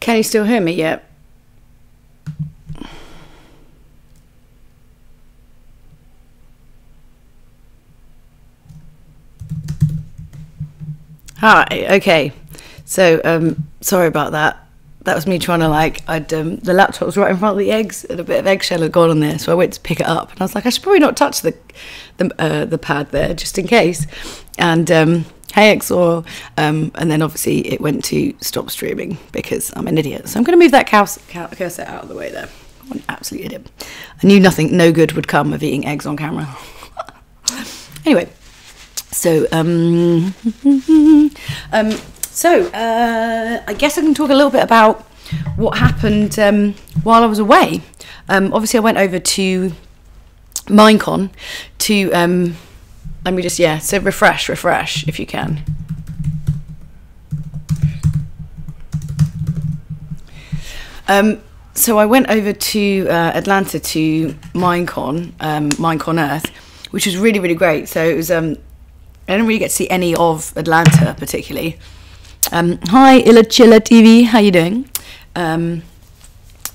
Can you still hear me yet? Hi, okay. So, sorry about that. That was me trying to the laptop was right in front of the eggs and a bit of eggshell had gone on there, so I went to pick it up and I was like, I should probably not touch the pad there just in case. And hey eggs or and then obviously it went to stop streaming because I'm an idiot. So I'm going to move that cursor out of the way there. I'm an absolute idiot. I knew no good would come of eating eggs on camera. Anyway, so I guess I can talk a little bit about what happened while I was away. Obviously, I went over to Minecon to, let me just, so refresh if you can. So I went over to Atlanta to Minecon Earth, which was really, really great. So it was, I didn't really get to see any of Atlanta particularly. Hi, Illa Chilla TV, how you doing?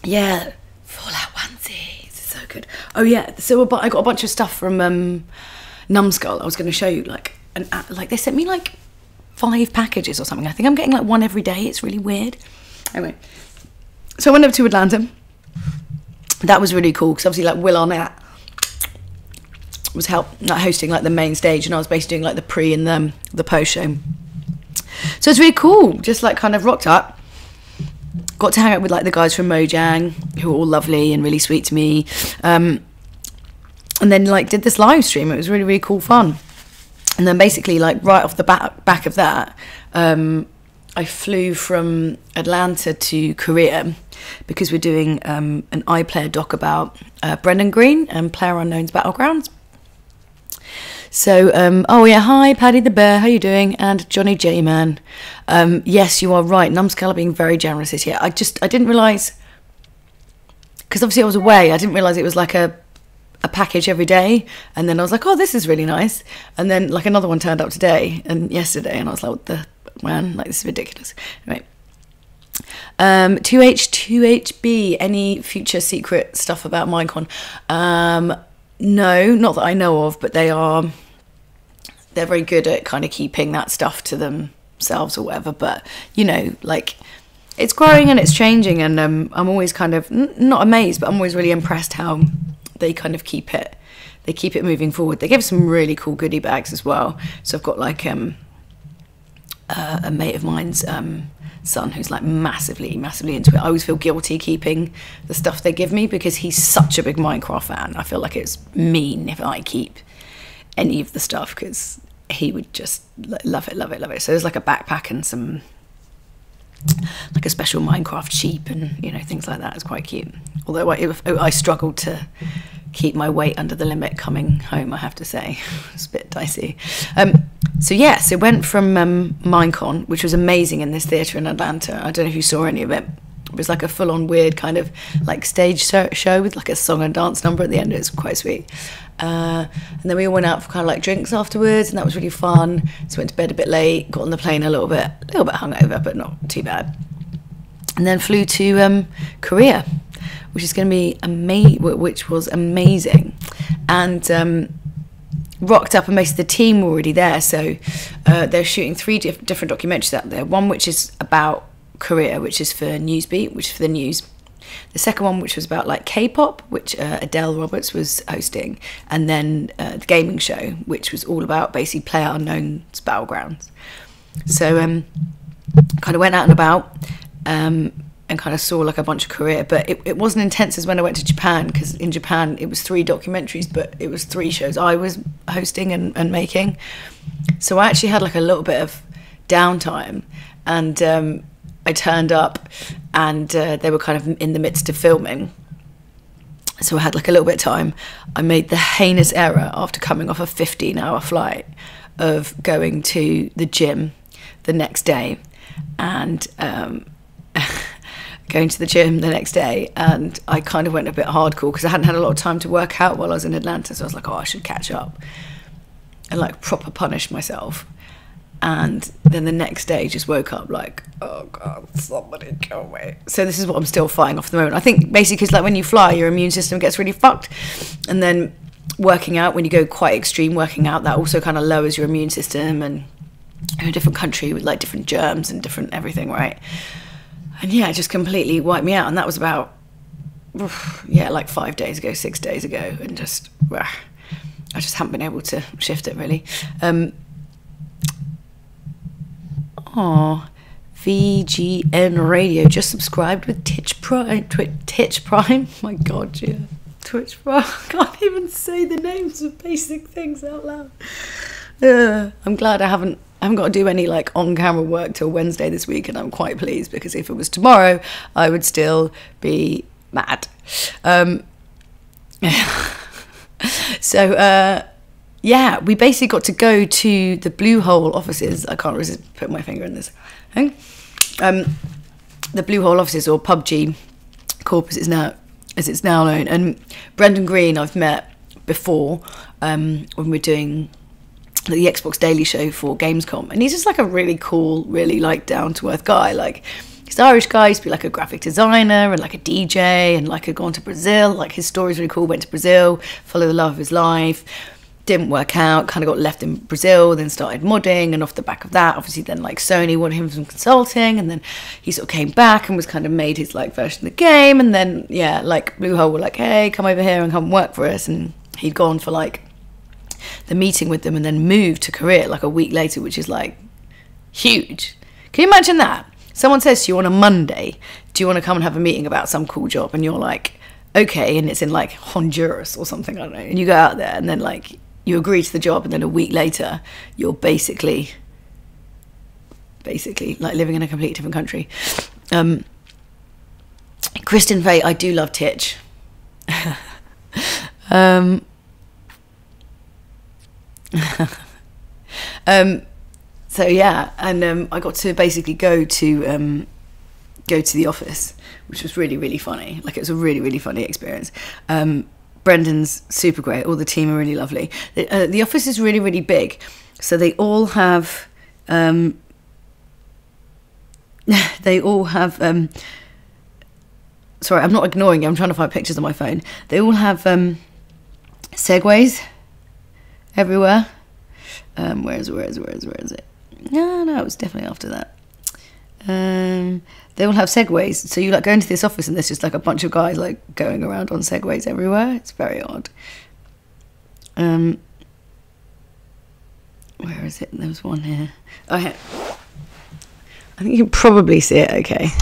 Yeah, Fallout onesies, it's so good. Oh yeah, so I got a bunch of stuff from Numbskull. I was going to show you, they sent me 5 packages or something. I think I'm getting one every day. It's really weird. Anyway, so I went over to Atlanta. That was really cool because obviously Will Arnett was hosting the main stage, and I was basically doing the pre and the post show. So it's really cool. Just kind of rocked up. Got to hang out with the guys from Mojang, who were all lovely and really sweet to me. And then did this live stream. It was really, really cool fun. And then basically right off the back of that, I flew from Atlanta to Korea because we're doing an iPlayer doc about Brendan Green and PlayerUnknown's Battlegrounds. So, oh yeah, hi, Paddy the Bear, how you doing? And Johnny J Man. Yes, you are right. Numbskull are being very generous this year. I didn't realise, because obviously I was away, I didn't realise it was a package every day. And then I was like, oh, this is really nice. And then another one turned up today and yesterday, and I was like, what the man? This is ridiculous. Anyway. 2H2HB, any future secret stuff about Minecon? No, not that I know of, but they're very good at kind of keeping that stuff to themselves or whatever. But it's growing and it's changing, and I'm always kind of not amazed, but I'm always really impressed how they kind of keep it moving forward. They give some really cool goodie bags as well. So I've got a mate of mine's son who's massively into it. I always feel guilty keeping the stuff they give me because he's such a big Minecraft fan. I feel like it's mean if I keep any of the stuff because he would just love it. So there's a backpack and some a special Minecraft sheep and things like that. It's quite cute. Although I struggled to keep my weight under the limit coming home, I have to say. It's a bit dicey. So yes, it went from Minecon, which was amazing in this theatre in Atlanta. I don't know if you saw any of it. It was a full-on weird kind of stage show with a song and dance number at the end. It was quite sweet. And then we all went out for kind of drinks afterwards, and that was really fun. So went to bed a bit late, got on the plane a little bit hungover, but not too bad. And then flew to Korea, which is going to be which was amazing, and rocked up, and basically the team were already there. So they're shooting 3 different documentaries out there. One which is about Korea, which is for Newsbeat, which is for the news. The second one, which was about K-pop, which Adele Roberts was hosting, and then the gaming show, which was all about basically PlayerUnknown's Battlegrounds. So kind of went out and about. And kind of saw a bunch of Korea, but it wasn't intense as when I went to Japan, because in Japan it was 3 documentaries, but it was 3 shows I was hosting and making. So I actually had a little bit of downtime, and I turned up, and they were kind of in the midst of filming. So I had a little bit of time. I made the heinous error after coming off a 15-hour flight of going to the gym the next day, and going to the gym the next day, and I kind of went a bit hardcore because I hadn't had a lot of time to work out while I was in Atlanta. So I was like, oh, I should catch up and proper punish myself. And then the next day just woke up like, oh God, somebody kill me. So this is what I'm still fighting off at the moment. I think basically because like when you fly, your immune system gets really fucked. And then working out, when you go quite extreme working out, that also kind of lowers your immune system, and in a different country with like different germs and different everything, right? And yeah, it just completely wiped me out. And that was about, yeah, like 5 days ago, 6 days ago. And just, I just haven't been able to shift it really. VGN Radio just subscribed with Twitch Prime. My God, yeah, Twitch Prime. I can't even say the names of basic things out loud. I'm glad I haven't got to do any like on-camera work till Wednesday this week, and I'm quite pleased, because if it was tomorrow, I would still be mad. So. Yeah, we basically got to go to the Blue Hole offices. I can't resist putting my finger in this thing. The Blue Hole offices, or PUBG Corp as it's now known. And Brendan Green I've met before when we're doing the Xbox Daily Show for Gamescom, and he's just like a really cool, really like down to earth guy. Like, he's an Irish guy, used to be like a graphic designer and like a DJ, and like had gone to Brazil. Like, his story's really cool. Went to Brazil, followed the love of his life. Didn't work out, kind of got left in Brazil, then started modding, and off the back of that, obviously then like Sony wanted him some consulting, and then he sort of came back and was kind of made his like version of the game, and then yeah, like Blue Hole were like, hey, come over here and come work for us, and he'd gone for like the meeting with them and then moved to Korea like a week later, which is like huge. Can you imagine that? Someone says to you on a Monday, do you want to come and have a meeting about some cool job? And you're like, okay, and it's in like Honduras or something, I don't know, and you go out there and then like you agree to the job, and then a week later you're basically like living in a completely different country. Kristen Faye, I do love Titch. So yeah, and I got to basically go to the office, which was really, really funny. Like, it was a really, really funny experience. Brendan's super great. All the team are really lovely. The office is really, really big. So they all have... sorry, I'm not ignoring you. I'm trying to find pictures on my phone. They all have segways everywhere. Where is it? No, it was definitely after that. They all have segways, so you like go into this office and there's just like a bunch of guys like going around on segways everywhere. It's very odd. Where is it? There was one here. Oh, here. I think you can probably see it okay.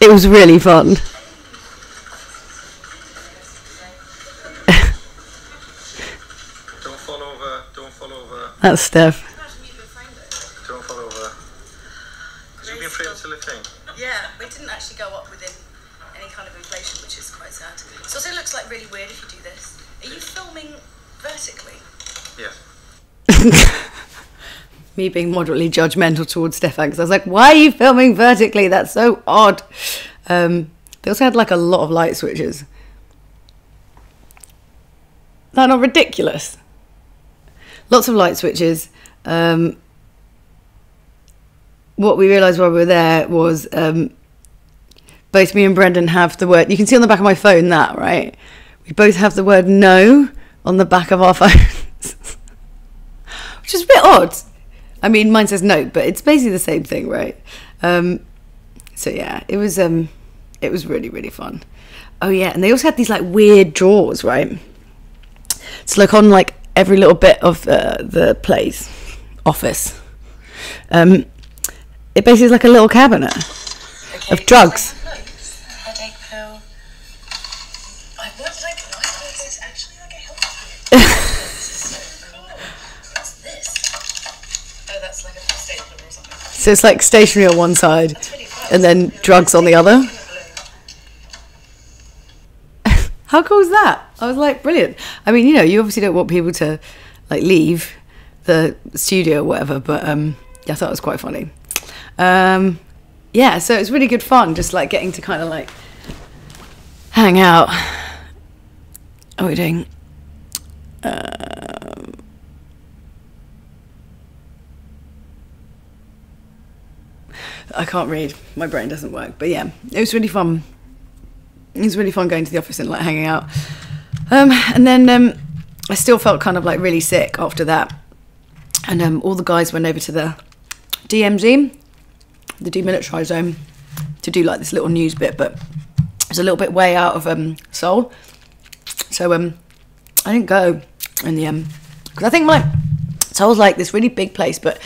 It was really fun. That's Steph. Don't fall over. Because you've been afraid of the thing. Yeah, we didn't actually go up within any kind of inflation, which is quite sad. So it looks like really weird if you do this. Are you filming vertically? Yeah. Me being moderately judgmental towards Stefan, because I was like, why are you filming vertically? That's so odd. They also had like a lot of light switches. Is that not ridiculous? Lots of light switches. What we realised while we were there was both me and Brendan have the word... You can see on the back of my phone that, right? We both have the word no on the back of our phones. Which is a bit odd. I mean, mine says no, but it's basically the same thing, right? So yeah, it was really, really fun. Oh yeah, and they also had these like weird drawers, right? So like on like every little bit of the place, office, it basically is like a little cabinet of drugs. Headache pill. What did I this is actually like a health food. This is so cool. What's this? Oh, that's like a stapler or something. So it's like stationery on one side, Really and then drugs on the other. How cool is that? I was like, brilliant. I mean, you know, you obviously don't want people to like leave the studio or whatever, but yeah, I thought it was quite funny. Yeah, so it was really good fun, just like getting to kind of like hang out are we doing? I can't read. My brain doesn't work. But yeah, it was really fun. It was really fun going to the office and like hanging out. And then I still felt kind of like really sick after that. And all the guys went over to the DMZ, the demilitarised zone, to do like this little news bit. But it's a little bit way out of Seoul. So I didn't go in the end. Because I think Seoul's like this really big place, but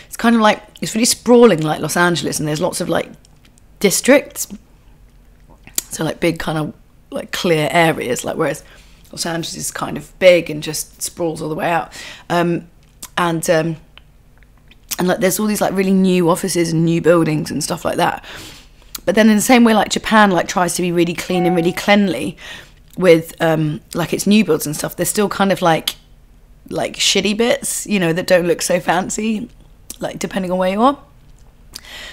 it's kind of like, it's really sprawling like Los Angeles, and there's lots of like districts, so like big kind of like clear areas, like whereas Los Angeles is kind of big and just sprawls all the way out, and like there's all these like really new offices and new buildings and stuff like that. But then in the same way like Japan like tries to be really clean and really cleanly with like its new builds and stuff, there's still kind of like shitty bits, you know, that don't look so fancy, like depending on where you are.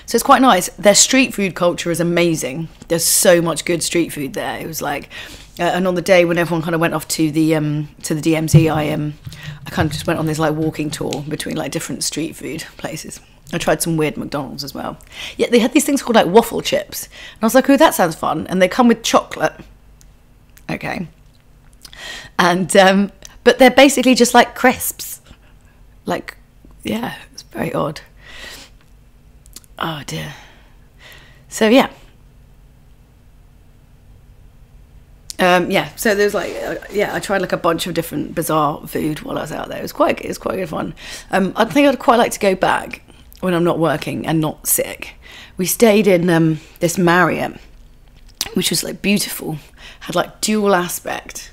So it's quite nice. Their street food culture is amazing. There's so much good street food there. It was like, and on the day when everyone kind of went off to the DMZ, I kind of just went on this like walking tour between like different street food places. I tried some weird McDonald's as well. Yeah, they had these things called like waffle chips, and I was like, oh, that sounds fun. And they come with chocolate. Okay, and but they're basically just like crisps. Like, yeah, it's very odd. Oh dear. So yeah. Yeah, so there's like, I tried like a bunch of different bizarre food while I was out there. It was quite good fun. I think I'd quite like to go back when I'm not working and not sick. We stayed in this Marriott, which was like beautiful, had like dual aspect.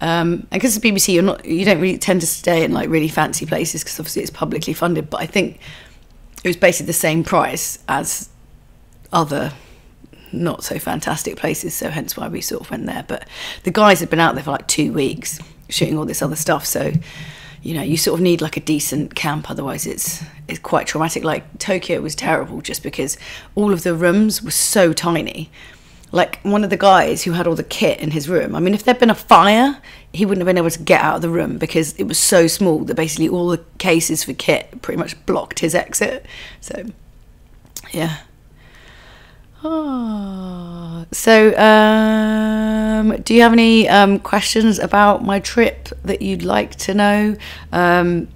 And because it's BBC, you don't really tend to stay in like really fancy places because obviously it's publicly funded. But I think it was basically the same price as other not so fantastic places, so hence why we sort of went there. But the guys had been out there for like 2 weeks shooting all this other stuff, so you know, you sort of need like a decent camp, otherwise it's quite traumatic. Like Tokyo was terrible just because all of the rooms were so tiny. Like one of the guys who had all the kit in his room, I mean, if there'd been a fire, he wouldn't have been able to get out of the room because it was so small that basically all the cases for kit pretty much blocked his exit. So yeah. Oh. So do you have any questions about my trip that you'd like to know? I'm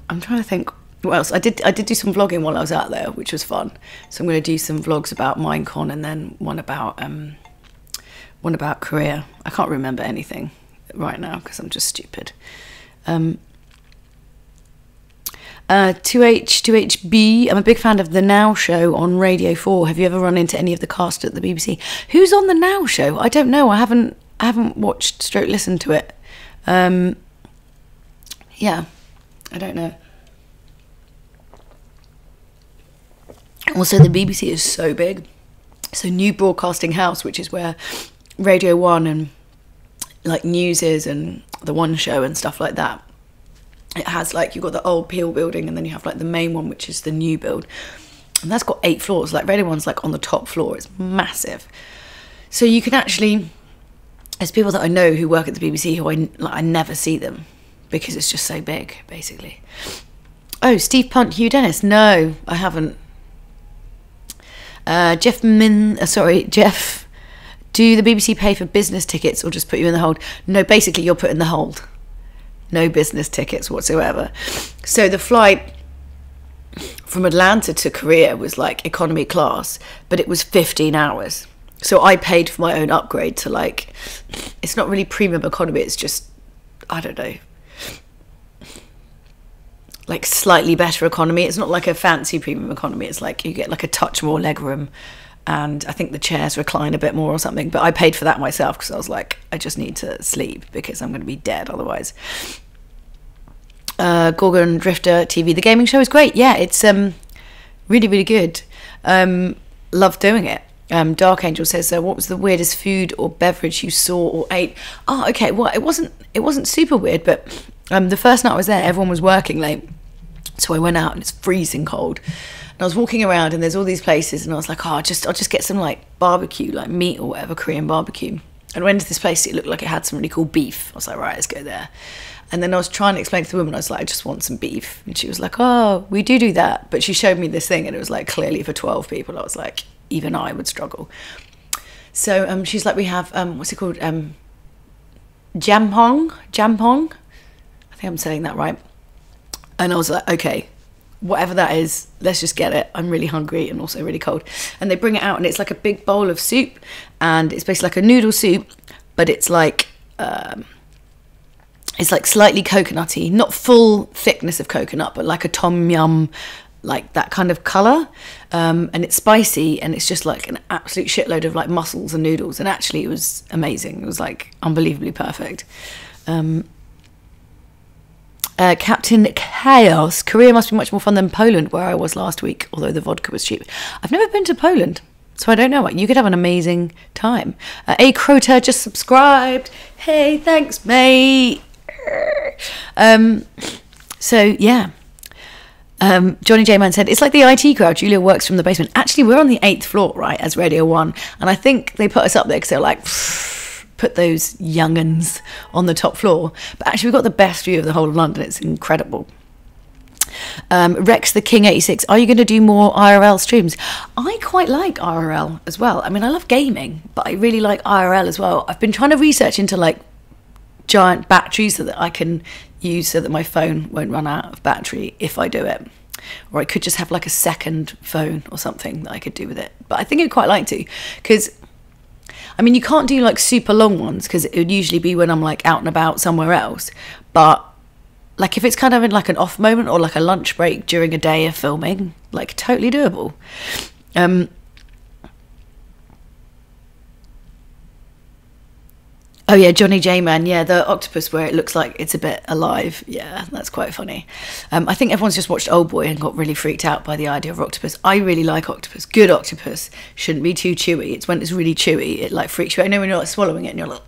trying to think what else. I did do some vlogging while I was out there, which was fun. So I'm going to do some vlogs about Minecon and then one about Korea. I can't remember anything right now because I'm just stupid. 2HB, I'm a big fan of The Now Show on Radio 4. Have you ever run into any of the cast at the BBC? Who's on The Now Show? I don't know. I haven't watched stroke listened to it. Yeah, I don't know. Also, the BBC is so big. So New Broadcasting House, which is where Radio 1 and like news is and The One Show and stuff like that. It has like, you've got the old Peel building and then you have like the main one, which is the new build. And that's got 8 floors. Like Radio 1's like on the top floor. It's massive. So you can actually, there's people that I know who work at the BBC who I never see them because it's just so big, basically. Oh, Steve Punt, Hugh Dennis. No, I haven't. Jeff, do the BBC pay for business tickets or just put you in the hold? No, basically you're put in the hold. No business tickets whatsoever. So the flight from Atlanta to Korea was like economy class, but it was 15 hours. So I paid for my own upgrade to like, it's not really premium economy, it's just, I don't know, like slightly better economy. It's not like a fancy premium economy. It's like you get like a touch more legroom and I think the chairs recline a bit more or something. But I paid for that myself because I was like, I just need to sleep because I'm going to be dead otherwise. Gorgon Drifter TV. The gaming show is great. Yeah, it's really, really good. Love doing it. Dark Angel says, what was the weirdest food or beverage you saw or ate? Oh, okay. Well, it wasn't super weird, but the first night I was there, everyone was working late. So I went out and it's freezing cold. And I was walking around and there's all these places and I was like, oh, I'll just get some like barbecue, like meat or whatever, Korean barbecue. And I went to this place, it looked like it had some really cool beef. I was like, right, let's go there. And then I was trying to explain to the woman, I was like, I just want some beef. And she was like, oh, we do that. But she showed me this thing and it was like clearly for 12 people. I was like, even I would struggle. So she's like, we have, what's it called? Jampong. I think I'm saying that right. And I was like, okay, whatever that is, let's just get it. I'm really hungry and also really cold. And they bring it out and it's like a big bowl of soup. And it's basically like a noodle soup, but it's like slightly coconutty, not full thickness of coconut, but like a tom yum, like that kind of colour. And it's spicy and it's just like an absolute shitload of like mussels and noodles. And actually it was amazing. It was like unbelievably perfect. Captain Chaos, Korea must be much more fun than Poland, where I was last week, although the vodka was cheap. I've never been to Poland, so I don't know. You could have an amazing time. A Crota just subscribed. Hey, thanks, mate. So yeah. Johnny J Man said, it's like the IT crowd. Julia works from the basement. Actually, we're on the 8th floor, right, as Radio 1. And I think they put us up there because they're like, put those young'uns on the top floor. But actually, we've got the best view of the whole of London. It's incredible. Rex the King 86, are you going to do more IRL streams? I quite like IRL as well. I mean, I love gaming, but I really like IRL as well. I've been trying to research into like giant batteries so that I can use so that my phone won't run out of battery if I do it. Or I could just have like a second phone or something that I could do with it. But I think I'd quite like to, because I mean, you can't do like super long ones because it would usually be when I'm like out and about somewhere else. But like if it's kind of in like an off moment or like a lunch break during a day of filming, like totally doable. Oh yeah, Johnny J Man, yeah, the octopus where it looks like it's a bit alive. Yeah, that's quite funny. I think everyone's just watched Oldboy and got really freaked out by the idea of octopus. I really like octopus. Good octopus shouldn't be too chewy. It's when it's really chewy, it like freaks you out. I know when you're like swallowing it and you're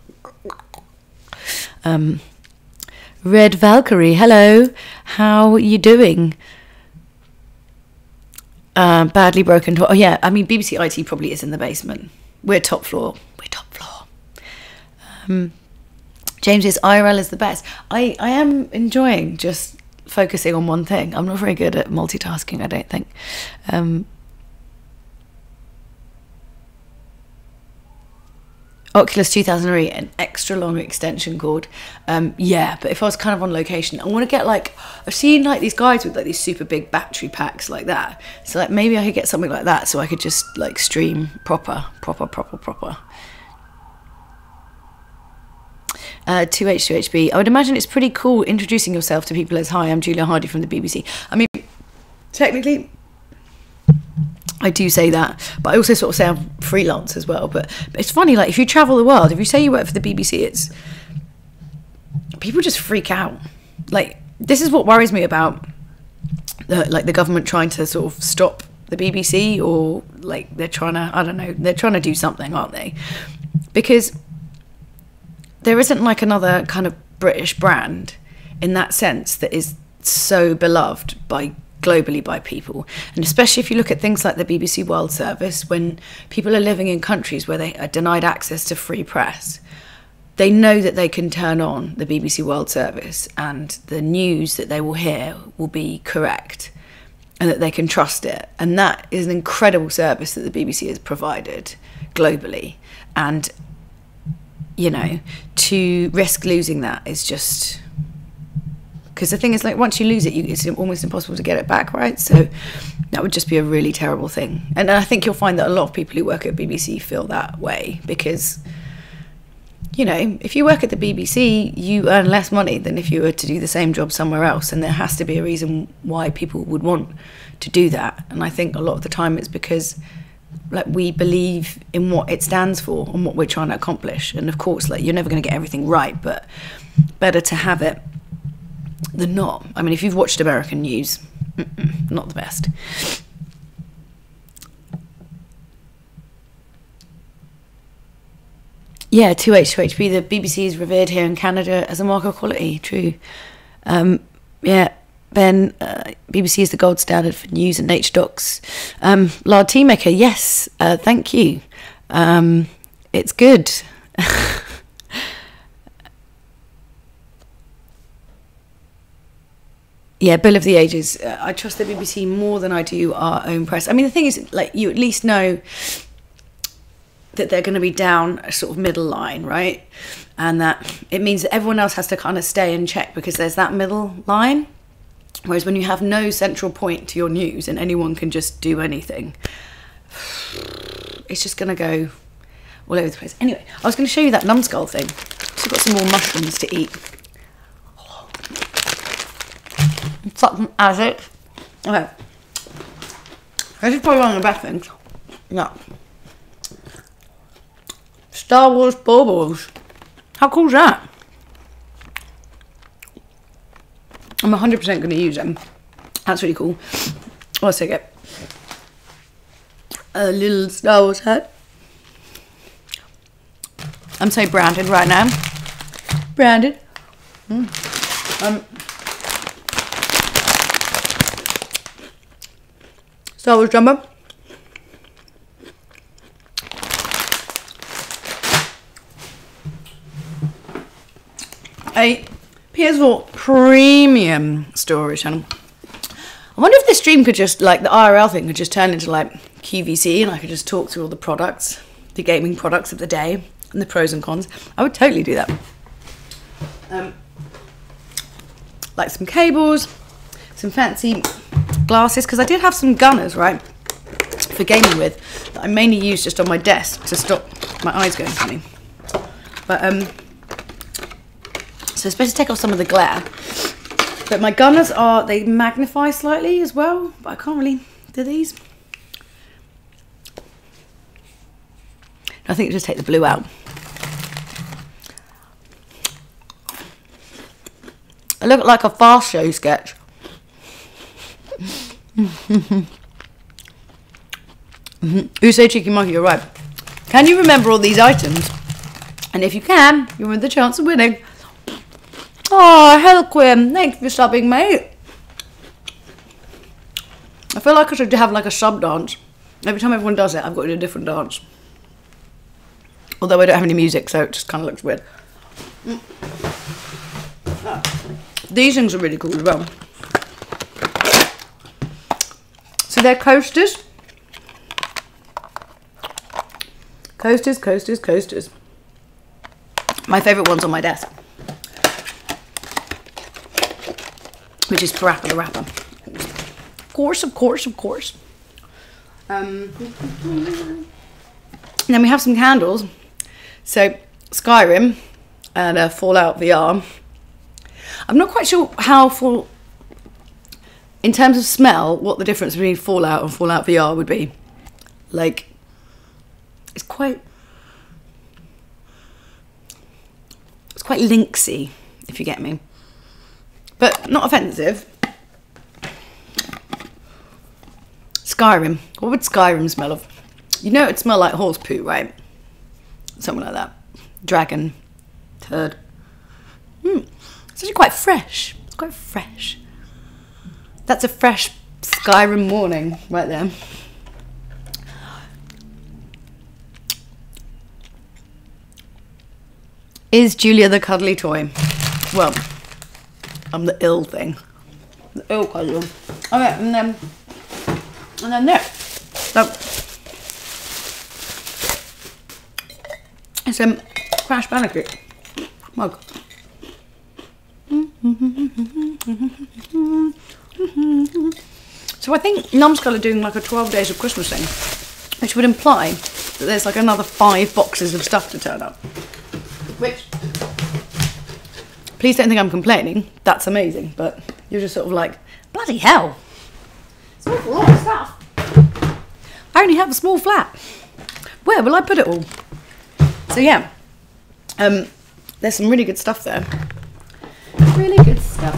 like... Red Valkyrie, hello. How are you doing? Badly broken. Oh yeah, I mean BBC IT probably is in the basement. We're top floor. We're top floor. James says IRL is the best. I am enjoying just focusing on one thing. I'm not very good at multitasking, I don't think. Oculus 2008, an extra long extension cord. Yeah, but if I was kind of on location, I want to get like, I've seen like these guys with like these super big battery packs like that. So like maybe I could get something like that so I could just like stream proper. 2H2HB. I would imagine it's pretty cool introducing yourself to people as, hi, I'm Julia Hardy from the BBC. I mean, technically, I do say that, but I also sort of say I'm freelance as well. But it's funny, like if you travel the world, if you say you work for the BBC, it's people just freak out. Like this is what worries me about the government trying to sort of stop the BBC, or like they're trying to, I don't know, they're trying to do something, aren't they? Because there isn't like another kind of British brand in that sense that is so beloved globally by people. And especially if you look at things like the BBC World Service, when people are living in countries where they are denied access to free press, they know that they can turn on the BBC World Service and the news that they will hear will be correct and that they can trust it. And that is an incredible service that the BBC has provided globally. And you know, to risk losing that is just... Because the thing is, like, once you lose it, it's almost impossible to get it back, right? So that would just be a really terrible thing. And I think you'll find that a lot of people who work at BBC feel that way because, you know, if you work at the BBC, you earn less money than if you were to do the same job somewhere else. And there has to be a reason why people would want to do that. And I think a lot of the time it's because... like we believe in what it stands for and what we're trying to accomplish. And of course, like you're never going to get everything right, but better to have it than not. I mean, if you've watched American news, not the best. Yeah, 2H2HB, the BBC is revered here in Canada as a mark of quality. True. Yeah. Ben, BBC is the gold standard for news and nature docs. Lard Teamaker, yes, thank you. It's good. Yeah, Bill of the Ages. I trust the BBC more than I do our own press. I mean, the thing is, like, you at least know that they're going to be down a sort of middle line, right? And that it means that everyone else has to kind of stay and check because there's that middle line. Whereas when you have no central point to your news and anyone can just do anything, it's just going to go all over the place. Anyway, I was going to show you that numbskull thing. So I've got some more mushrooms to eat. Something as it. Okay. This is probably one of the best things. Yeah. Star Wars baubles. How cool is that? I'm 100% going to use them. That's really cool. I'll also get a little Star Wars hat. I'm so branded right now. Branded. Star Wars jumper. A PS4 premium storage channel. I wonder if this stream could just, like, the IRL thing could just turn into like QVC and I could just talk through all the products, the gaming products of the day and the pros and cons. I would totally do that. Like some cables, some fancy glasses, because I did have some gunners, right, for gaming with, that I mainly use just on my desk to stop my eyes going funny. But so I'm supposed to take off some of the glare. But my gunners they magnify slightly as well, but I can't really do these. I think just take the blue out. I look like a fast show sketch. You say, Cheeky Monkey, you're right. Can you remember all these items? And if you can, you're in the chance of winning. Oh, hello, Quim. Thanks for subbing, mate. I feel like I should have like a sub dance. Every time everyone does it, I've got to do a different dance. Although I don't have any music, so it just kind of looks weird. These things are really cool as well. So they're coasters. Coasters, coasters, coasters. My favourite one's on my desk. Which is Parappa the Rapper. Of course, of course, of course. And then we have some candles. So Skyrim and Fallout VR. I'm not quite sure how in terms of smell, what the difference between Fallout and Fallout VR would be. Like, it's quite lynxy, if you get me. But not offensive. Skyrim. What would Skyrim smell of? You know it'd smell like horse poo, right? Something like that. Dragon. Turd. It's actually quite fresh. It's quite fresh. That's a fresh Skyrim morning right there. Is Julia the cuddly toy? Well, I'm the ill thing. The ill cuddle. Okay, and then there. So, it's a Crash Bandicoot mug. So I think Numskull are doing like a 12 days of Christmas thing, which would imply that there's like another 5 boxes of stuff to turn up. Which, please don't think I'm complaining, that's amazing, but you're just sort of like, bloody hell, it's an awful lot of stuff. I only have a small flat. Where will I put it all? So yeah, there's some really good stuff there. Really good stuff.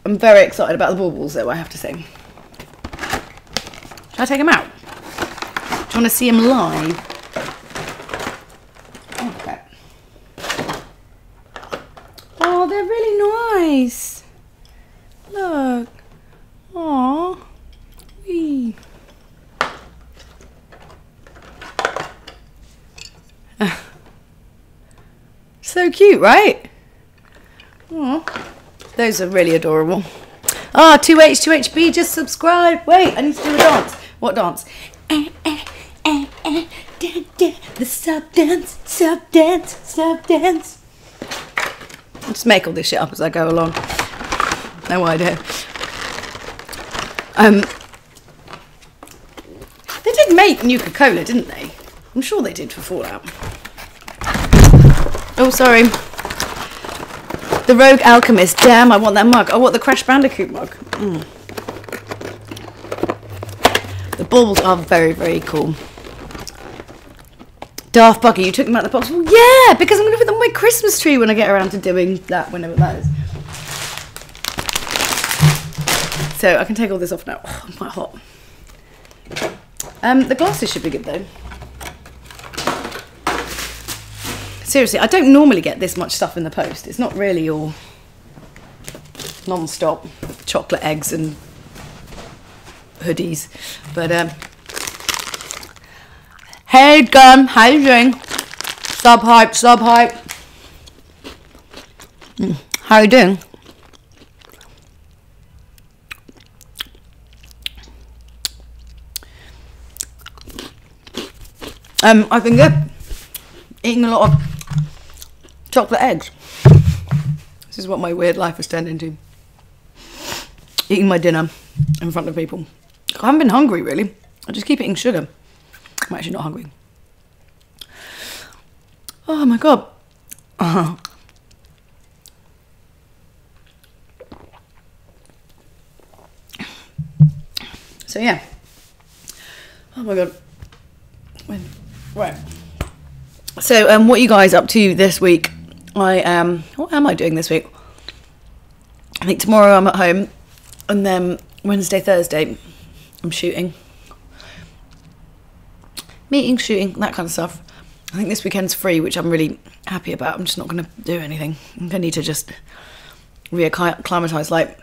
I'm very excited about the baubles though, I have to say. Shall I take them out? Do you want to see them live? Okay. Oh, they're really nice. Look. Aww. Wee. So cute, right? Aww. Those are really adorable. Ah, 2H2HB, just subscribe. Wait, I need to do a dance. What dance? The sub dance, sub dance, sub dance. I'll just make all this shit up as I go along. No idea. They did make Nuka-Cola, didn't they? I'm sure they did for Fallout. Oh, sorry. The Rogue Alchemist. Damn, I want that mug. I want the Crash Bandicoot mug. The balls are very, very cool. Daft Buggy, you took them out of the box. Well, yeah, because I'm going to put them on my Christmas tree when I get around to doing that, whenever that is. So I can take all this off now. Oh, I'm quite hot. The glasses should be good though. Seriously, I don't normally get this much stuff in the post. It's not really all non-stop chocolate eggs and hoodies. But hey Gun, how you doing? Sub hype, sub hype. How you doing? I've been good. Eating a lot of chocolate eggs. This is what my weird life has turned into. Eating my dinner in front of people. I haven't been hungry really. I just keep eating sugar. I'm actually not hungry. Oh my god. So yeah. Oh my god. Right. So what are you guys up to this week? What am I doing this week? I think tomorrow I'm at home, and then Wednesday, Thursday I'm shooting. Meeting, shooting, that kind of stuff. I think this weekend's free, which I'm really happy about. I'm just not going to do anything. I think I need to just reacclimatise. Like,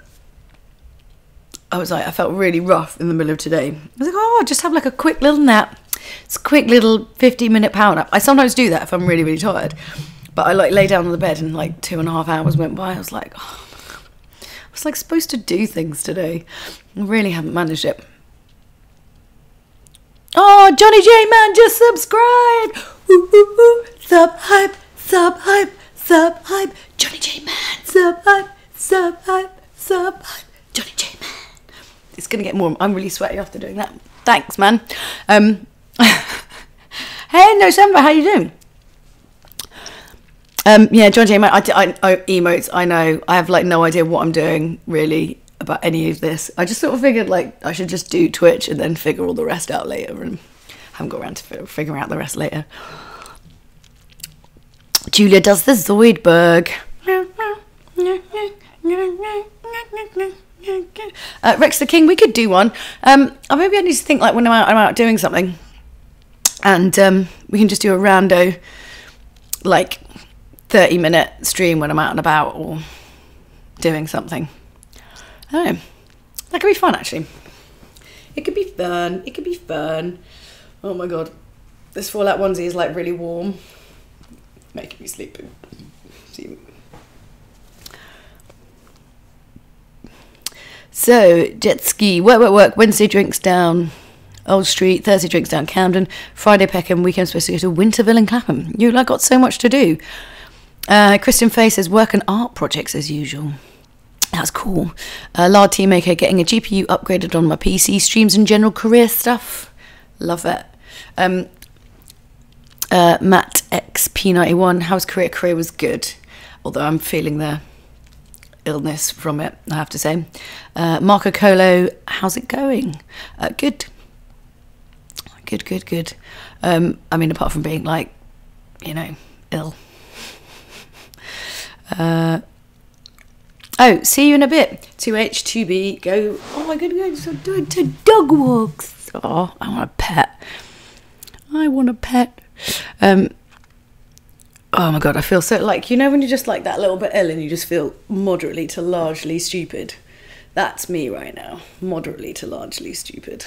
I felt really rough in the middle of today. I was like, oh, just have like a quick little nap. It's a quick little 15-minute power nap. I sometimes do that if I'm really, really tired. But I like lay down on the bed and like 2.5 hours went by. I was like, oh, I was like supposed to do things today. I really haven't managed it. Oh, Johnny J Man just subscribed. Ooh, ooh, ooh. Sub hype, sub hype, sub hype. Johnny J Man, sub hype, sub hype, sub hype. Johnny J Man. It's gonna get more. I'm really sweaty after doing that. Thanks, man. Hey, November, how you doing? Yeah, John J. I emotes. I know. I have like no idea what I'm doing really about any of this. I just sort of figured like I should just do Twitch and then figure all the rest out later, and haven't got around to figuring out the rest later. Julia does the Zoidberg. Rex the King, we could do one. Maybe I need to think like when I'm out doing something, and we can just do a rando like 30-minute stream when I'm out and about or doing something. I don't know. That could be fun actually. It could be fun. It could be fun. Oh my god, this Fallout onesie is like really warm, making me sleepy. So, jet ski, work, Wednesday drinks down Old Street, Thursday drinks down Camden, Friday Peckham, weekend supposed to go to Winterville and Clapham. You've like, got so much to do. Christian Faye says, work and art projects as usual. That's cool. Lard Team Maker getting a GPU upgraded on my PC, streams and general career stuff. Love it. Matt XP91, how's career? Career was good, although I'm feeling the illness from it, I have to say. Marco Colo, how's it going? Good. Good. I mean, apart from being like, you know, ill. Oh, see you in a bit. 2H2B, go. Oh my goodness, I'm doing 2 dog walks. Oh, I want a pet. Oh my god, I feel so like, you know when you're just like that little bit ill and you just feel moderately to largely stupid? That's me right now. Moderately to largely stupid.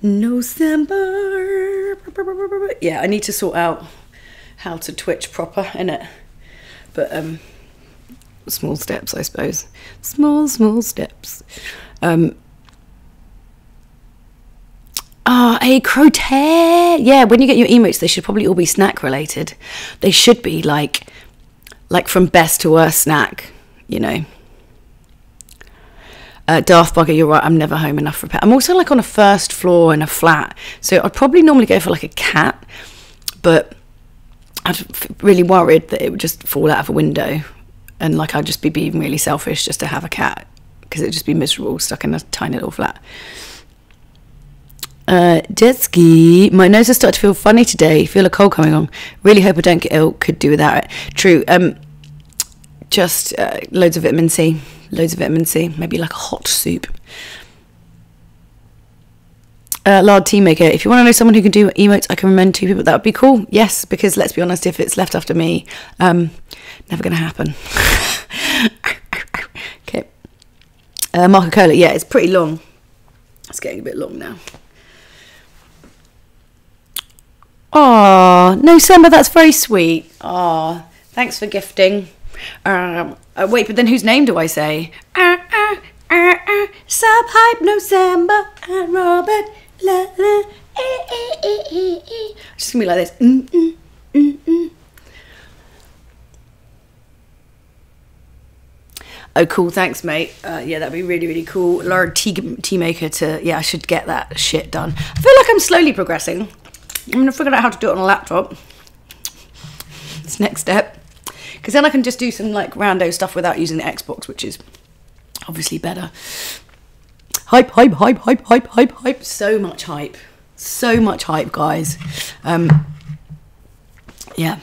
November. Yeah, I need to sort out how to Twitch proper, innit? But small steps, I suppose. Small steps. A crotette. Yeah, when you get your emotes, they should probably all be snack related. They should be like from best to worst snack, you know. Daft Bugger, you're right, I'm never home enough for a pet. I'm also like on a first floor in a flat, so I'd probably normally go for like a cat, but I'd really worried that it would just fall out of a window, and like I'd just be being really selfish just to have a cat, because it'd just be miserable stuck in a tiny little flat. Jet ski. My nose has started to feel funny today. Feel a cold coming on. Really hope I don't get ill. Could do without it. True. Just loads of vitamin C. Maybe like a hot soup. Lard Tea Maker. If you want to know someone who can do emotes, I can recommend 2 people. That would be cool. Yes, because let's be honest, if it's left after me, never going to happen. Okay. Marco Cola. Yeah, it's pretty long. It's getting a bit long now. Oh, no, Samba, that's very sweet. Oh, thanks for gifting. Wait, but then whose name do I say? Sub Hype, no Samba, and Robert. La, la, Just gonna be like this. Oh, cool. Thanks, mate. Yeah, that'd be really, really cool. Lard Tea Maker to... Yeah, I should get that shit done. I feel like I'm slowly progressing. I'm going to figure out how to do it on a laptop. It's next step. Because then I can just do some, like, rando stuff without using the Xbox, which is obviously better. Hype. So much hype. So much hype, guys. Yeah.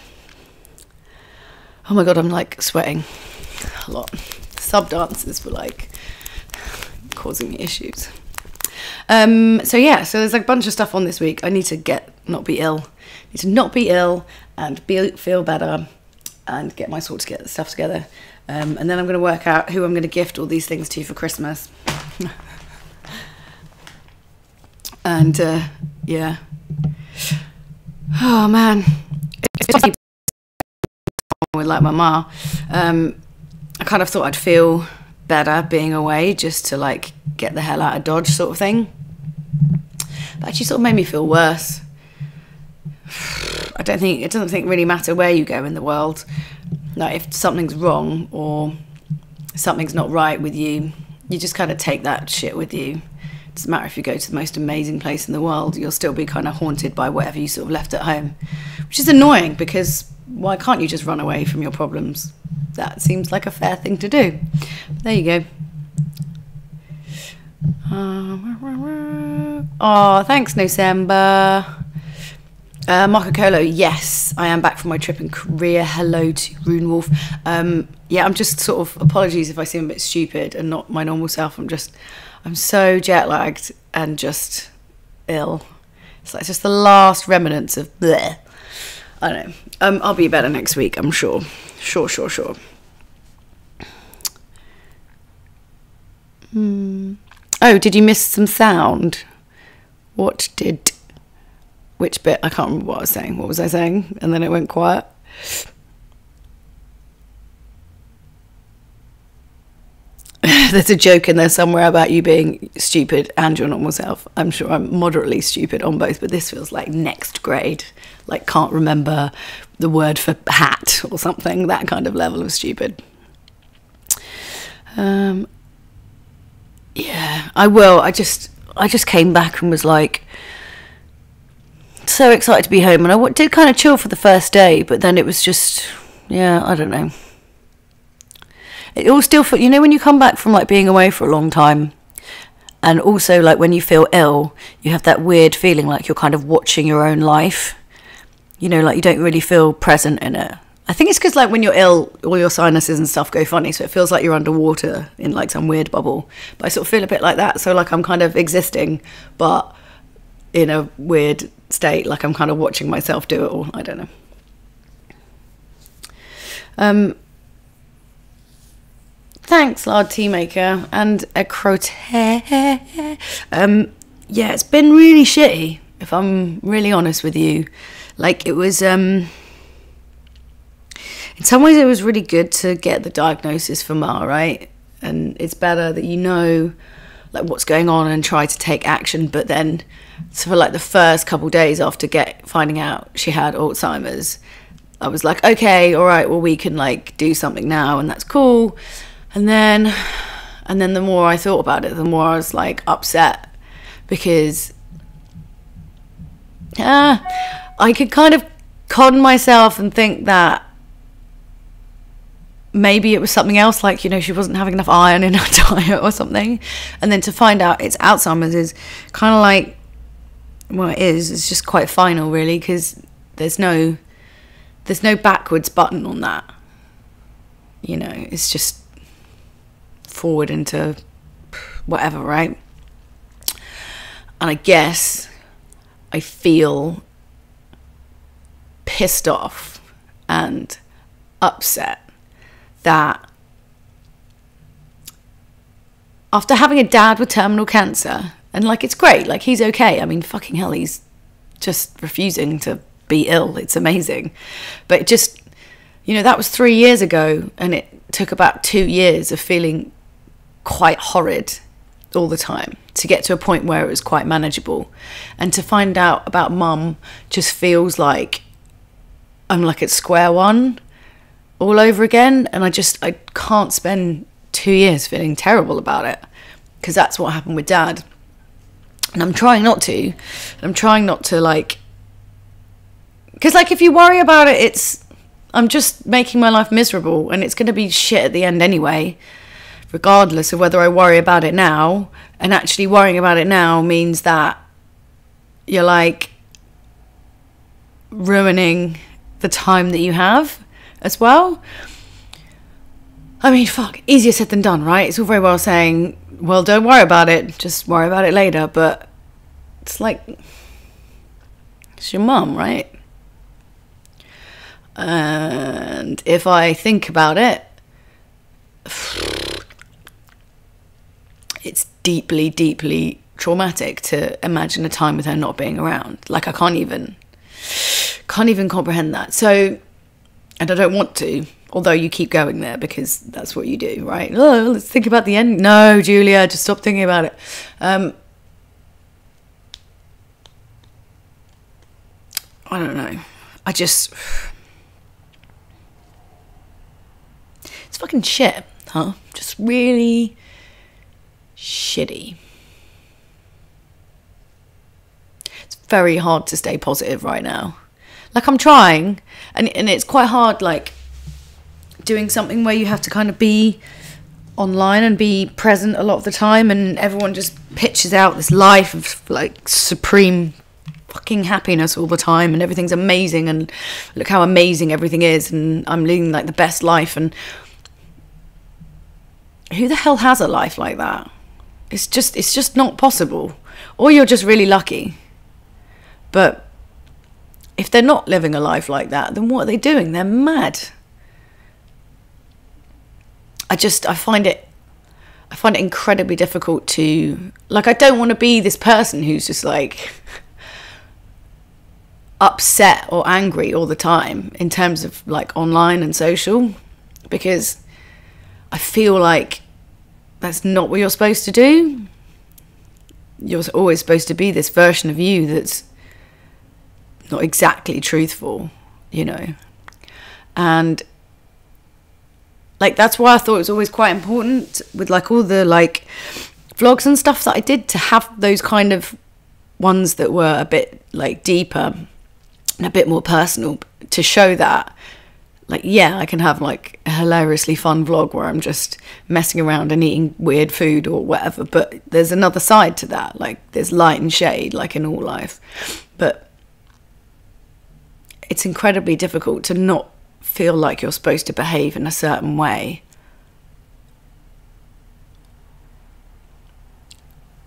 Oh, my God, I'm, like, sweating a lot. Sub dances were like causing me issues. So yeah, so there's like a bunch of stuff on this week. I need to not be ill and feel better and get my stuff together. And then I'm going to work out who I'm going to gift all these things to for Christmas. And yeah. Oh man, with like my ma. I kind of thought I'd feel better being away, just to like get the hell out of Dodge sort of thing. But actually sort of made me feel worse. It doesn't really matter where you go in the world. Like if something's wrong or something's not right with you, you just kind of take that shit with you. It doesn't matter if you go to the most amazing place in the world, you'll still be kind of haunted by whatever you sort of left at home. Which is annoying, because why can't you just run away from your problems? That seems like a fair thing to do. There you go. Oh, thanks, Nosamba. Marco Polo, yes, I am back from my trip in Korea. Hello to Rune Wolf. Yeah, I'm just sort of, apologies if I seem a bit stupid and not my normal self. I'm so jet lagged and just ill. It's like just the last remnants of bleh. I don't know. I'll be better next week, I'm sure. Sure. Oh, did you miss some sound? Which bit? I can't remember what I was saying. What was I saying? And then it went quiet. There's a joke in there somewhere about you being stupid and your normal self. I'm sure I'm moderately stupid on both, but this feels like next grade. Like can't remember the word for hat or something. That kind of level of stupid. Yeah, I will. I just came back and was like so excited to be home, and I did kind of chill for the first day, but then it was just, yeah, I don't know. It all still feel, you know, when you come back from like being away for a long time, and also like when you feel ill, you have that weird feeling like you're kind of watching your own life. You know, like you don't really feel present in it. I think it's because like when you're ill, all your sinuses and stuff go funny, so it feels like you're underwater in like some weird bubble. But I sort of feel a bit like that, so like I'm kind of existing, but in a weird state, like I'm kind of watching myself do it all. I don't know. Thanks, Lard Tea Maker and a crotette. Yeah, it's been really shitty, if I'm really honest with you. Like it was, it's in some ways it was really good to get the diagnosis for Ma, right? And it's better that you know like what's going on and try to take action. But then, so for like the first couple of days after finding out she had Alzheimer's, I was like, okay, all right, well, we can like do something now, and that's cool. And then the more I thought about it, the more I was like upset, because I could kind of con myself and think that maybe it was something else, like, you know, she wasn't having enough iron in her diet or something. And then to find out it's Alzheimer's is kind of like, well, it's just quite final, really, because there's no backwards button on that. You know, it's just forward into whatever, right? And I guess I feel pissed off and upset that after having a dad with terminal cancer, and like it's great, like he's okay, I mean fucking hell, he's just refusing to be ill, it's amazing, but just, you know, that was 3 years ago, and it took about 2 years of feeling quite horrid all the time to get to a point where it was quite manageable. And to find out about Mum just feels like I'm like at square one all over again, and I can't spend 2 years feeling terrible about it, because that's what happened with Dad. And I'm trying not to. I'm trying not to, like, because like if you worry about it, I'm just making my life miserable, and it's going to be shit at the end anyway, regardless of whether I worry about it now. And actually worrying about it now means that you're like ruining the time that you have as well. I mean, fuck, easier said than done, right? It's all very well saying, well, don't worry about it, just worry about it later. But it's like, it's your mum, right? And if I think about it, it's deeply, deeply traumatic to imagine a time with her not being around. Like, I can't even comprehend that. So, and I don't want to, although you keep going there because that's what you do, right? Oh, let's think about the end. No, Julia, just stop thinking about it. I don't know. It's fucking shit, huh? Just really shitty. It's very hard to stay positive right now. Like, I'm trying, and it's quite hard, like, doing something where you have to kind of be online and be present a lot of the time, and everyone just pitches out this life of, like, supreme fucking happiness all the time, and everything's amazing, and look how amazing everything is, and I'm living, like, the best life, and who the hell has a life like that? It's just not possible. Or you're just really lucky. But if they're not living a life like that, then what are they doing? They're mad. I find it incredibly difficult to, like, I don't want to be this person who's just like upset or angry all the time in terms of like online and social, because I feel like that's not what you're supposed to do. You're always supposed to be this version of you that's not exactly truthful, you know. And like, that's why I thought it was always quite important with like all the like vlogs and stuff that I did, to have those kind of ones that were a bit like deeper and a bit more personal, to show that, like, yeah, I can have like a hilariously fun vlog where I'm just messing around and eating weird food or whatever, but there's another side to that. Like, there's light and shade, like in all life. But it's incredibly difficult to not feel like you're supposed to behave in a certain way.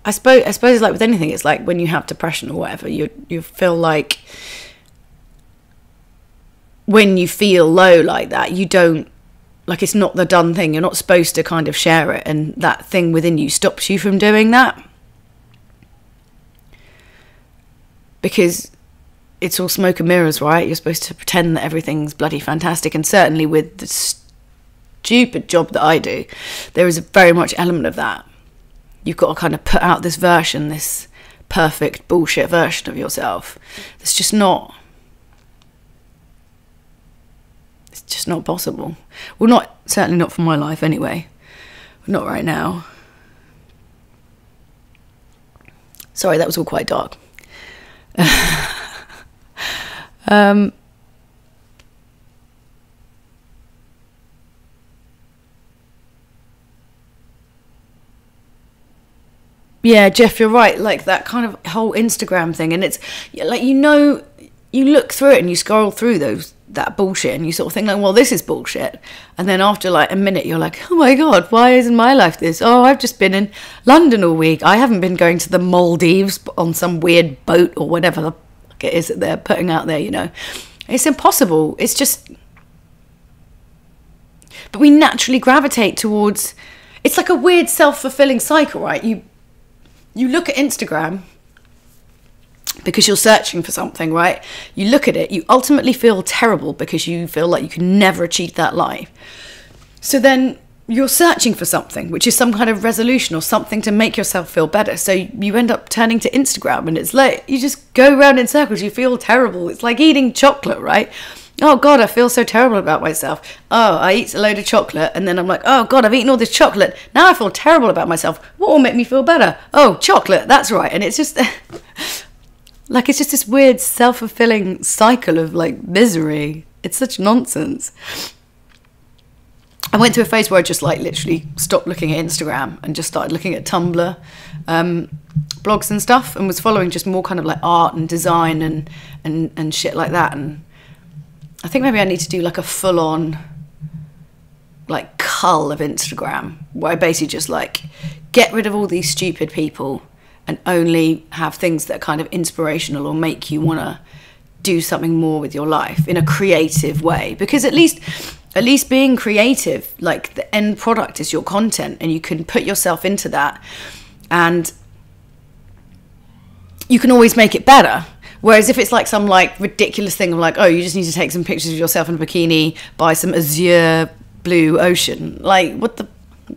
I suppose it's like with anything, it's like when you have depression or whatever, you feel like when you feel low like that, you don't, like, it's not the done thing. You're not supposed to kind of share it, and that thing within you stops you from doing that. Because it's all smoke and mirrors, right? You're supposed to pretend that everything's bloody fantastic. And certainly with the stupid job that I do, there is a very much element of that. You've got to kind of put out this version, this perfect bullshit version of yourself. It's just not possible. Well, certainly not for my life anyway. Not right now. Sorry, that was all quite dark. Yeah, Jeff, you're right. Like that kind of whole Instagram thing, and it's like, you look through it and you scroll through that bullshit, and you sort of think like, well, this is bullshit. And then after like a minute, you're like, oh my God, why isn't my life this? Oh, I've just been in London all week. I haven't been going to the Maldives on some weird boat or whatever the fuck it is that they're putting out there, It's impossible. It's just... But we naturally gravitate towards... It's like a weird self-fulfilling cycle, right? You look at Instagram because you're searching for something, right? You look at it, you ultimately feel terrible because you feel like you can never achieve that life. So then you're searching for something, which is some kind of resolution or something to make yourself feel better. So you end up turning to Instagram, and it's like, you just go around in circles, you feel terrible. It's like eating chocolate, right? Oh God, I feel so terrible about myself. Oh, I eat a load of chocolate, and then I'm like, oh God, I've eaten all this chocolate. Now I feel terrible about myself. What will make me feel better? Oh, chocolate, that's right. And it's just like, it's just this weird self-fulfilling cycle of like misery. It's such nonsense. I went through a phase where I just like literally stopped looking at Instagram and just started looking at Tumblr blogs and stuff, and was following just more kind of like art and design and shit like that. And I think maybe I need to do like a full-on like cull of Instagram, where I basically just like get rid of all these stupid people and only have things that are kind of inspirational or make you want to do something more with your life in a creative way. Because at least being creative, like the end product is your content, and you can put yourself into that and you can always make it better. Whereas if it's like some like ridiculous thing of like, oh, you just need to take some pictures of yourself in a bikini by some azure blue ocean, like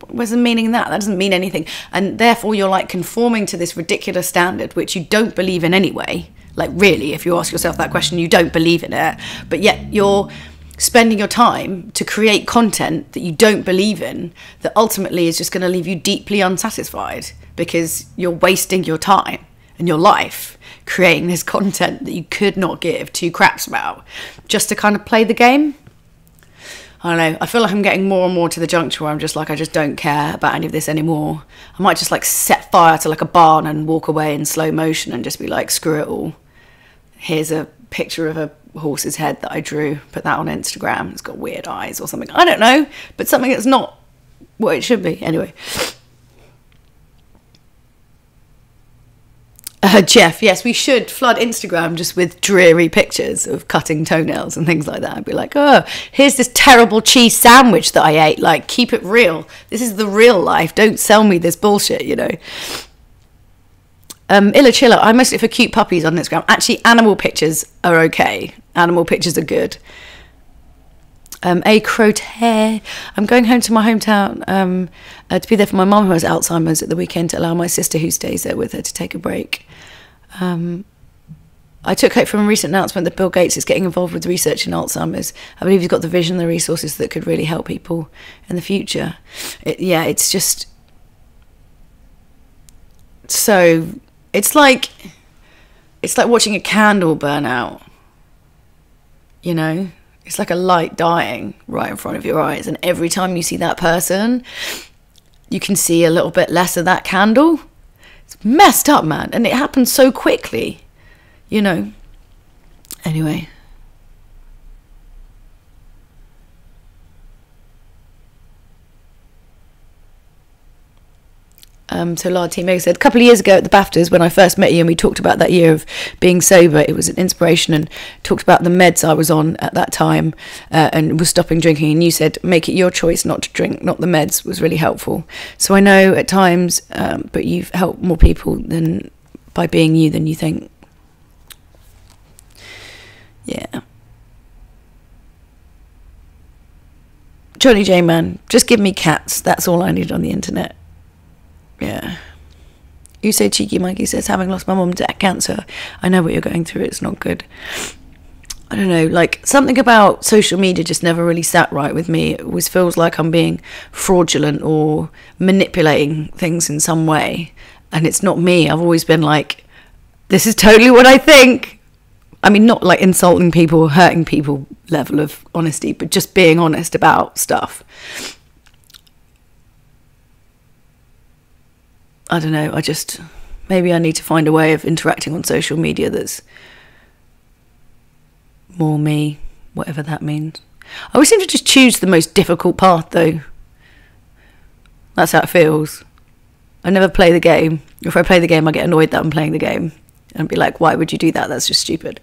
where's the meaning in that? That doesn't mean anything. And therefore you're like conforming to this ridiculous standard which you don't believe in anyway. Like really, if you ask yourself that question, you don't believe in it, but yet you're spending your time to create content that you don't believe in, that ultimately is just going to leave you deeply unsatisfied, because you're wasting your time and your life creating this content that you could not give two craps about, just to kind of play the game. I don't know, I feel like I'm getting more and more to the juncture where I'm just like, I just don't care about any of this anymore. I might just like set fire to like a barn and walk away in slow motion and just be like, screw it all. Here's a picture of a horse's head that I drew, put that on Instagram. It's got weird eyes or something, I don't know, but something that's not what it should be. Anyway, Jeff, yes, we should flood Instagram just with dreary pictures of cutting toenails and things like that. I'd be like, oh, here's this terrible cheese sandwich that I ate. Like, keep it real. This is the real life. Don't sell me this bullshit, Illa Chilla, I mostly for cute puppies on Instagram. Actually, animal pictures are okay. Animal pictures are good. A Crote, I'm going home to my hometown to be there for my mum who has Alzheimer's at the weekend, to allow my sister who stays there with her to take a break. I took hope from a recent announcement that Bill Gates is getting involved with research in Alzheimer's. I believe he's got the vision, the resources that could really help people in the future. It's just... So, it's like watching a candle burn out, It's like a light dying right in front of your eyes, and every time you see that person, you can see a little bit less of that candle. It's messed up, man, and it happens so quickly, Anyway. So Lard T. Meg said, a couple of years ago at the BAFTAs, when I first met you and we talked about that year of being sober, it was an inspiration, and talked about the meds I was on at that time and was stopping drinking, and you said, make it your choice not to drink, not the meds, was really helpful. So I know at times, but you've helped more people by being you than you think. Yeah. Johnny J, man, just give me cats. That's all I need on the internet. Yeah. You say Cheeky Mikey says, having lost my mum to cancer, I know what you're going through. It's not good. I don't know, like, something about social media just never really sat right with me. It always feels like I'm being fraudulent or manipulating things in some way. And it's not me. I've always been like, this is totally what I think. I mean, not like insulting people or hurting people level of honesty, but just being honest about stuff. I don't know, maybe I need to find a way of interacting on social media that's more me, whatever that means. I always seem to just choose the most difficult path, though. That's how it feels. I never play the game. If I play the game, I get annoyed that I'm playing the game. And be like, why would you do that? That's just stupid.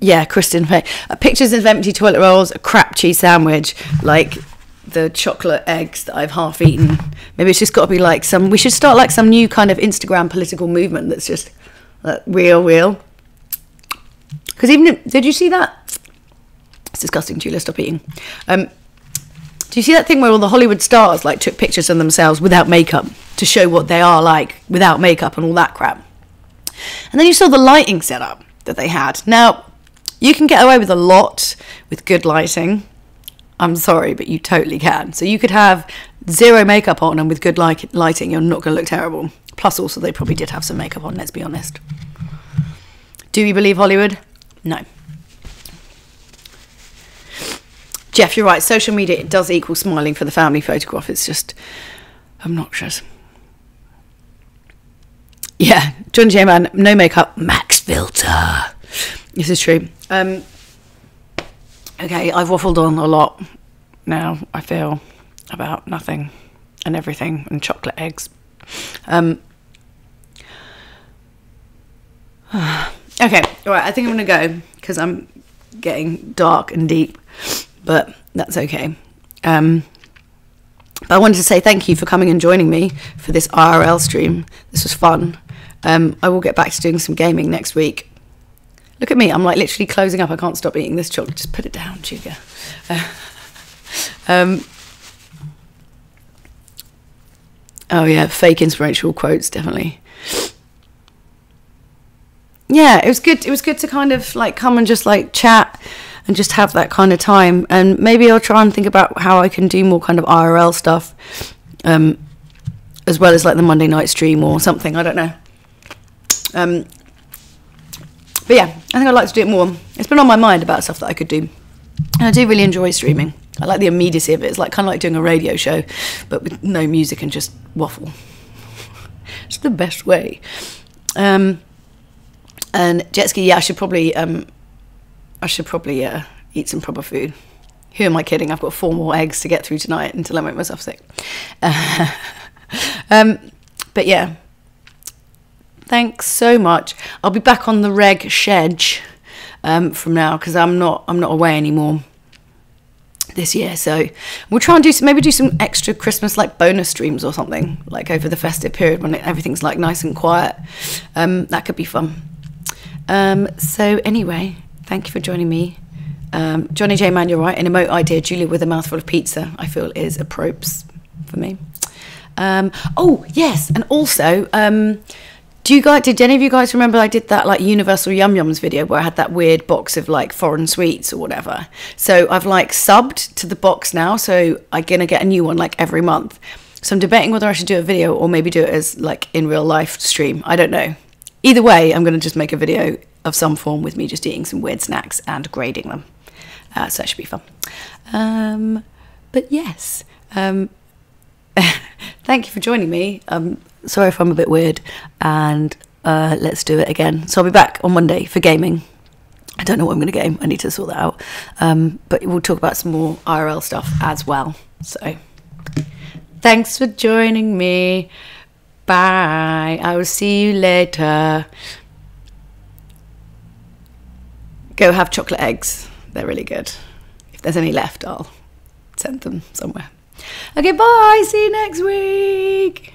Yeah, Kristen, pictures of empty toilet rolls, a crap cheese sandwich, like the chocolate eggs that I've half eaten. Maybe it's just got to be like we should start like some new kind of Instagram political movement that's just like, real. Because did you see that? It's disgusting, Julia, stop eating. Do you see that thing where all the Hollywood stars like took pictures of themselves without makeup to show what they are like without makeup and all that crap? And then you saw the lighting setup that they had. Now, you can get away with a lot with good lighting. I'm sorry, but you totally can. So you could have zero makeup on, and with good lighting, you're not going to look terrible. Plus, also, they probably did have some makeup on, let's be honest. Do you believe Hollywood? No. Jeff, you're right. Social media, it does equal smiling for the family photograph. It's just obnoxious. Yeah, John J. Man, no makeup, max filter. This is true. Okay, I've waffled on a lot now, I feel, about nothing and everything and chocolate eggs. Okay, all right, I think I'm going to go because I'm getting dark and deep. But that's okay. But I wanted to say thank you for coming and joining me for this IRL stream. This was fun. I will get back to doing some gaming next week. Look at me. I'm like literally closing up. I can't stop eating this chocolate. Just put it down, Julia. Oh, yeah. Fake inspirational quotes, definitely. Yeah, it was good. It was good to kind of like come and just like chat and just have that kind of time. And maybe I'll try and think about how I can do more kind of IRL stuff, as well as like the Monday night stream or something. I don't know. But yeah, I think I'd like to do it more. It's been on my mind about stuff that I could do. And I do really enjoy streaming. I like the immediacy of it. It's like kind of like doing a radio show, but with no music and just waffle. It's the best way. And jet ski, yeah, I should probably eat some proper food. Who am I kidding? I've got 4 more eggs to get through tonight until I make myself sick. But yeah, thanks so much. I'll be back on the reg schedge from now because I'm not away anymore this year. So we'll try and do some extra Christmas like bonus streams or something like over the festive period when everything's like nice and quiet. That could be fun. So anyway, thank you for joining me. Johnny J. Man, you're right. An emote idea, Julia with a mouthful of pizza, I feel is appropriate for me. Oh, yes. And also, did any of you guys remember I did that like Universal Yum Yums video where I had that weird box of like foreign sweets or whatever? So I've like subbed to the box now. So I'm going to get a new one like every month. So I'm debating whether I should do a video or maybe do it as like in real life stream. I don't know. Either way, I'm going to just make a video of some form with me just eating some weird snacks and grading them. So that should be fun. But yes, thank you for joining me. Sorry if I'm a bit weird, and let's do it again. So I'll be back on Monday for gaming. I don't know what I'm going to game. I need to sort that out. But we'll talk about some more IRL stuff as well. So thanks for joining me. Bye. I will see you later. Go have chocolate eggs. They're really good. If there's any left, I'll send them somewhere. Okay, bye. See you next week.